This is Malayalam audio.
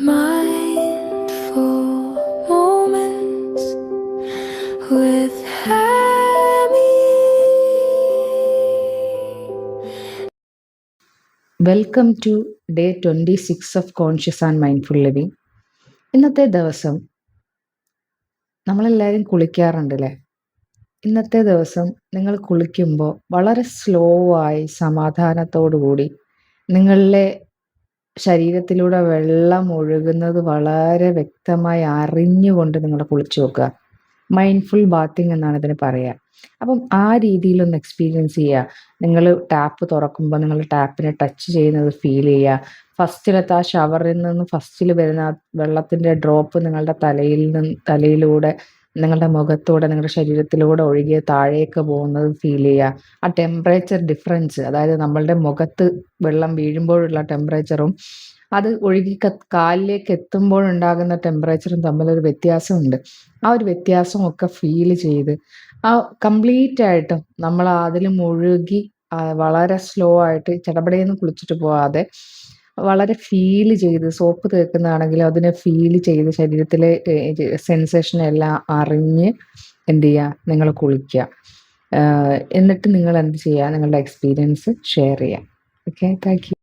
Mindful moments with Hammy. Welcome to day 26 of conscious and mindful living. ഇന്നത്തെ ദിവസം നമ്മളെല്ലാവരും കുളിക്കാറുണ്ടല്ലേ? ഇന്നത്തെ ദിവസം നിങ്ങൾ കുളിക്കുമ്പോൾ വളരെ സ്ലോ ആയി സമാധാനത്തോടു കൂടി നിങ്ങളിലെ ശരീരത്തിലൂടെ വെള്ളം ഒഴുകുന്നത് വളരെ വ്യക്തമായി അറിഞ്ഞുകൊണ്ട് നിങ്ങൾ കുളിച്ചു നോക്കുക. മൈൻഡ്ഫുൾ ബാത്തിങ് എന്നാണ് ഇതിന് പറയുക. അപ്പം ആ രീതിയിലൊന്ന് എക്സ്പീരിയൻസ് ചെയ്യുക. നിങ്ങൾ ടാപ്പ് തുറക്കുമ്പോൾ നിങ്ങൾ ടാപ്പിനെ ടച്ച് ചെയ്യുന്നത് ഫീൽ ചെയ്യുക. ഫസ്റ്റിലത്തെ ആ ഷവറിൽ നിന്ന് ഫസ്റ്റിൽ വരുന്ന ആ വെള്ളത്തിൻ്റെ ഡ്രോപ്പ് നിങ്ങളുടെ തലയിലൂടെ നിങ്ങളുടെ മുഖത്തൂടെ നിങ്ങളുടെ ശരീരത്തിലൂടെ ഒഴുകിയ താഴേക്ക് പോകുന്നത് ഫീൽ ചെയ്യുക. ആ ടെമ്പറേച്ചർ ഡിഫറൻസ്, അതായത് നമ്മളുടെ മുഖത്ത് വെള്ളം വീഴുമ്പോഴുള്ള ടെമ്പറേച്ചറും അത് ഒഴുകി കാലിലേക്ക് എത്തുമ്പോഴുണ്ടാകുന്ന ടെമ്പറേച്ചറും തമ്മിലൊരു വ്യത്യാസമുണ്ട്. ആ ഒരു വ്യത്യാസമൊക്കെ ഫീൽ ചെയ്ത് ആ കംപ്ലീറ്റ് ആയിട്ടും നമ്മൾ അതിൽ മുഴുകി വളരെ സ്ലോ ആയിട്ട് ചടപടയെന്ന് കുളിച്ചിട്ട് പോവാതെ വളരെ ഫീൽ ചെയ്ത്, സോപ്പ് തേക്കുന്നതാണെങ്കിലും അതിനെ ഫീൽ ചെയ്ത് ശരീരത്തിലെ സെൻസേഷൻ എല്ലാം അറിഞ്ഞ് എന്ത് ചെയ്യുക, നിങ്ങൾ കുളിക്കുക. എന്നിട്ട് നിങ്ങൾ എന്ത് ചെയ്യുക, നിങ്ങളുടെ എക്സ്പീരിയൻസ് ഷെയർ ചെയ്യുക. Okay, thank you.